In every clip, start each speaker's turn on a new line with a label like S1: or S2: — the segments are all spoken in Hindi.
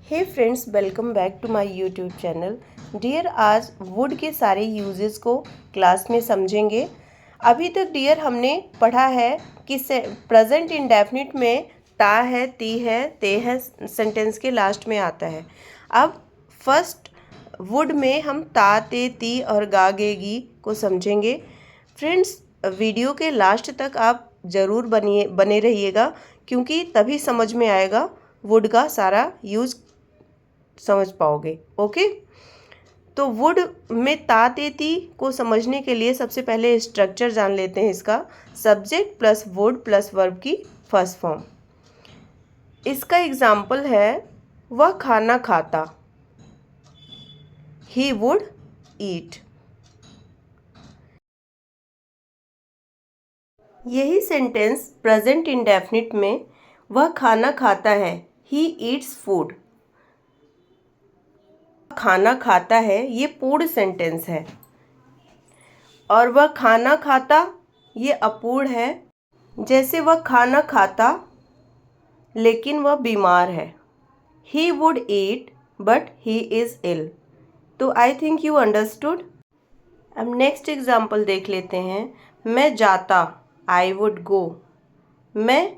S1: Hey friends, welcome back to my YouTube channel. Dear, आज वुड के सारे यूजेस को क्लास में समझेंगे। अभी तक डियर हमने पढ़ा है कि प्रेजेंट इंडेफिनिट में ता है, ती है, ते है सेंटेंस के लास्ट में आता है। अब फर्स्ट वुड में हम ता, ते, ती और गा, गे, गी को समझेंगे। फ्रेंड्स, वीडियो के लास्ट तक आप ज़रूर बने रहिएगा, क्योंकि तभी समझ में आएगा, वुड का सारा यूज़ समझ पाओगे। ओके, तो वुड में ता, ते, ती को समझने के लिए सबसे पहले स्ट्रक्चर जान लेते हैं इसका। Subject plus would plus verb की फर्स्ट फॉर्म। इसका एग्जाम्पल है वह खाना खाता, ही वुड ईट। यही सेंटेंस प्रेजेंट इंडेफिनिट में वह खाना खाता है, ही ईट्स फूड। खाना खाता है ये पूर्ण सेंटेंस है, और वह खाना खाता ये अपूर्ण है। जैसे वह खाना खाता लेकिन वह बीमार है, he would eat but he is ill. तो आई थिंक यू अंडरस्टूड। अब नेक्स्ट एग्जाम्पल देख लेते हैं। मैं जाता, आई वुड गो। मैं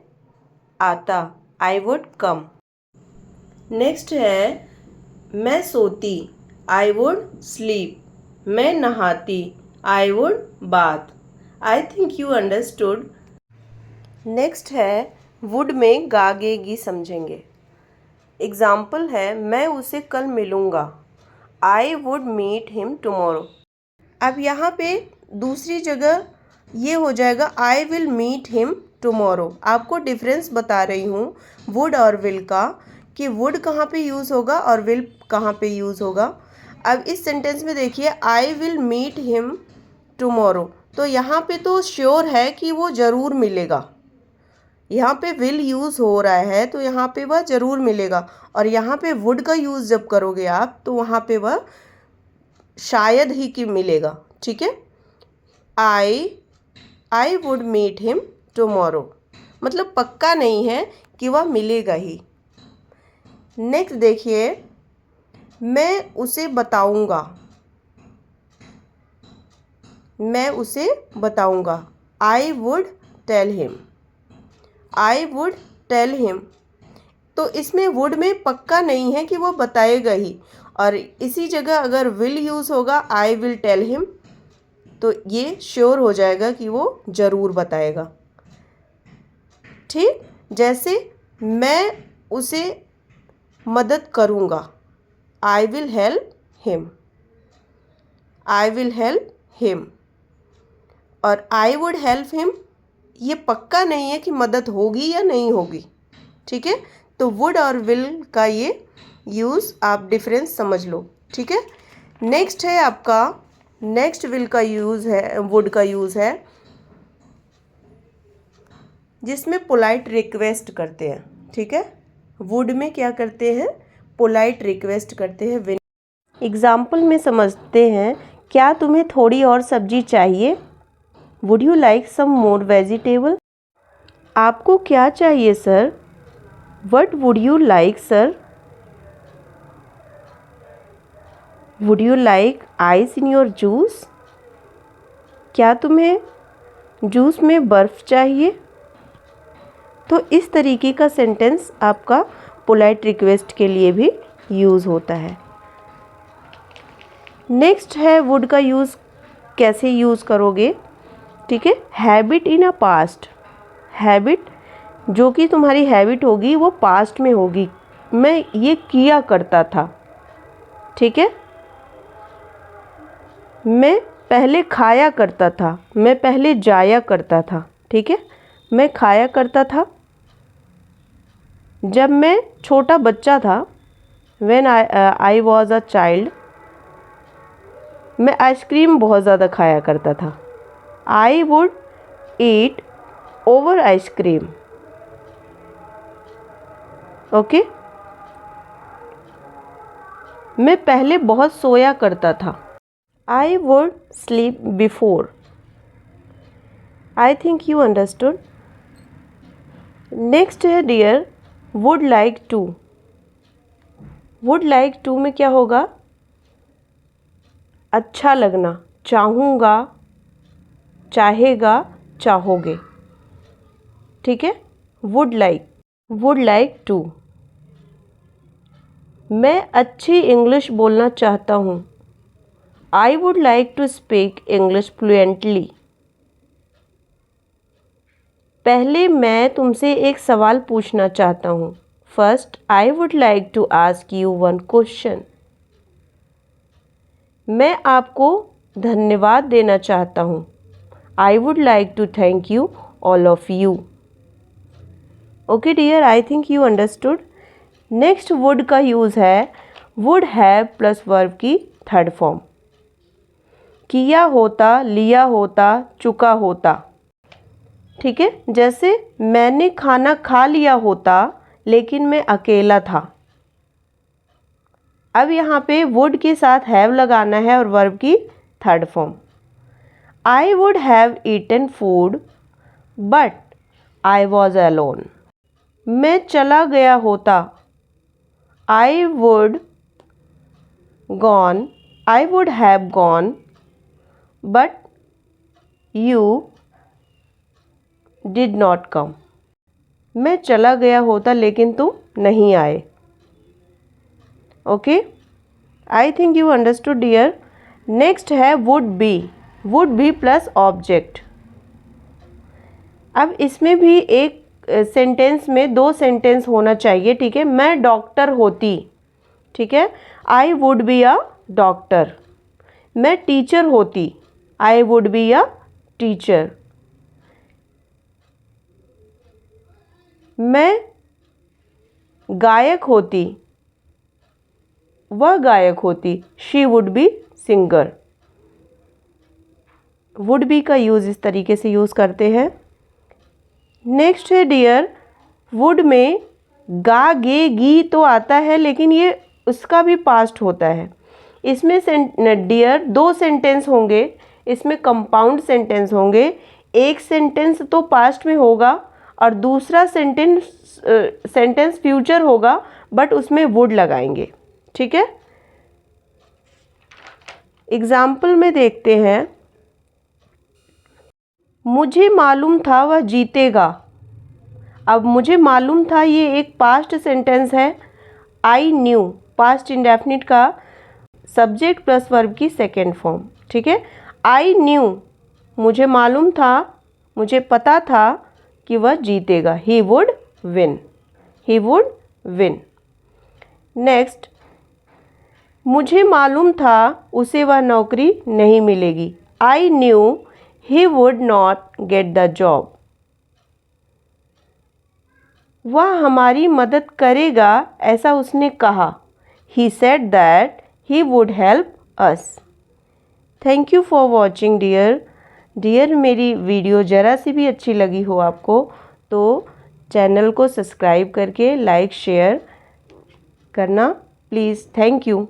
S1: आता, आई वुड कम। नेक्स्ट है मैं सोती, आई वुड स्लीप। मैं नहाती, I would bath. I think you understood. Next है वुड में गा, गे, गी समझेंगे। एग्जाम्पल है मैं उसे कल मिलूँगा, I would meet him tomorrow. अब यहाँ पे दूसरी जगह ये हो जाएगा I will meet him tomorrow. आपको डिफरेंस बता रही हूँ वुड और विल का, कि वुड कहाँ पे यूज़ होगा और विल कहाँ पे यूज़ होगा। अब इस सेंटेंस में देखिए I will meet him tomorrow, तो यहाँ पे तो श्योर है कि वो ज़रूर मिलेगा। यहाँ पे विल यूज़ हो रहा है तो यहाँ पे वह ज़रूर मिलेगा, और यहाँ पे वुड का यूज़ जब करोगे आप तो वहाँ पे वह शायद ही कि मिलेगा। ठीक है, I would meet him tomorrow, मतलब पक्का नहीं है कि वह मिलेगा ही। नेक्स्ट देखिए मैं उसे बताऊंगा, मैं उसे बताऊंगा, I would tell him. I would tell him, तो इसमें वुड में पक्का नहीं है कि वो बताएगा ही, और इसी जगह अगर विल यूज़ होगा आई विल टेल हिम, तो ये श्योर हो जाएगा कि वो ज़रूर बताएगा। ठीक, जैसे मैं उसे मदद करूँगा, I will help him. I will help him और आई वुड हेल्प हिम, ये पक्का नहीं है कि मदद होगी या नहीं होगी। ठीक है, तो वुड और विल का ये यूज़ आप डिफरेंस समझ लो। ठीक है, नेक्स्ट है आपका, नेक्स्ट विल का यूज़ है, वुड का यूज़ है जिसमें पोलाइट रिक्वेस्ट करते हैं। ठीक है, वुड में क्या करते हैं, पोलाइट रिक्वेस्ट करते हैं। विल एग्जाम्पल में समझते हैं, क्या तुम्हें थोड़ी और सब्जी चाहिए, would you like some more vegetable. आपको क्या चाहिए sir, what would you like sir. Would you like ice in your juice, क्या तुम्हें जूस में बर्फ़ चाहिए। तो इस तरीके का सेंटेंस आपका पोलाइट रिक्वेस्ट के लिए भी यूज़ होता है। नेक्स्ट है वुड का यूज़ कैसे यूज़ करोगे। ठीक है, habit in a past. Habit, जो कि तुम्हारी हैबिट होगी वो पास्ट में होगी, मैं ये किया करता था। ठीक है, मैं पहले खाया करता था, मैं पहले जाया करता था। ठीक है, मैं खाया करता था जब मैं छोटा बच्चा था, when I was a child. मैं आइसक्रीम बहुत ज़्यादा खाया करता था, I would eat over ice cream. Okay, मैं पहले बहुत सोया करता था, I would sleep before. I think you understood. Next है dear would like to. Would like to में क्या होगा? अच्छा लगना, चाहूँगा, चाहेगा, चाहोगे, ठीक है। Would like to. मैं अच्छी इंग्लिश बोलना चाहता हूँ। I would like to speak English fluently. पहले मैं तुमसे एक सवाल पूछना चाहता हूँ। First I would like to ask you one question. मैं आपको धन्यवाद देना चाहता हूँ। I would like to thank you all of you. Okay dear, I think you understood. Next would का यूज़ है वुड हैव प्लस वर्ब की थर्ड फॉर्म। किया होता, लिया होता, चुका होता, ठीक है। जैसे मैंने खाना खा लिया होता लेकिन मैं अकेला था। अब यहाँ पे वुड के साथ हैव लगाना है और वर्ब की third form. I would have eaten food but I was alone. मैं चला गया होता। I would have gone but you did not come. मैं चला गया होता लेकिन तुम नहीं आए। Okay, I think you understood dear. Next है वुड बी प्लस ऑब्जेक्ट। अब इसमें भी एक सेंटेंस में दो सेंटेंस होना चाहिए, ठीक है। मैं डॉक्टर होती, ठीक है, I would be a doctor. मैं टीचर होती, I would be a teacher. मैं गायक होती, वह गायक होती, she would be singer. Would be का यूज़ इस तरीके से यूज़ करते हैं। नेक्स्ट है डियर, वुड में गा गे गी तो आता है लेकिन ये उसका भी पास्ट होता है। इसमें डियर दो सेंटेंस होंगे, इसमें कंपाउंड सेंटेंस होंगे। एक सेंटेंस तो पास्ट में होगा और दूसरा सेंटेंस फ्यूचर होगा, बट उसमें वुड लगाएंगे, ठीक है। एग्जाम्पल में देखते हैं। मुझे मालूम था वह जीतेगा। अब मुझे मालूम था ये एक पास्ट सेंटेंस है। आई न्यू पास्ट इंडेफिनिट का सब्जेक्ट प्लस वर्ब की सेकेंड फॉर्म, ठीक है। आई न्यू मुझे मालूम था, मुझे पता था कि वह जीतेगा। He would win. नेक्स्ट, मुझे मालूम था उसे वह नौकरी नहीं मिलेगी। I knew he would not get the job. वह हमारी मदद करेगा ऐसा उसने कहा। He said that he would help us. Thank you for watching dear. मेरी वीडियो ज़रा सी भी अच्छी लगी हो आपको तो चैनल को सब्सक्राइब करके लाइक शेयर करना प्लीज़। Thank you.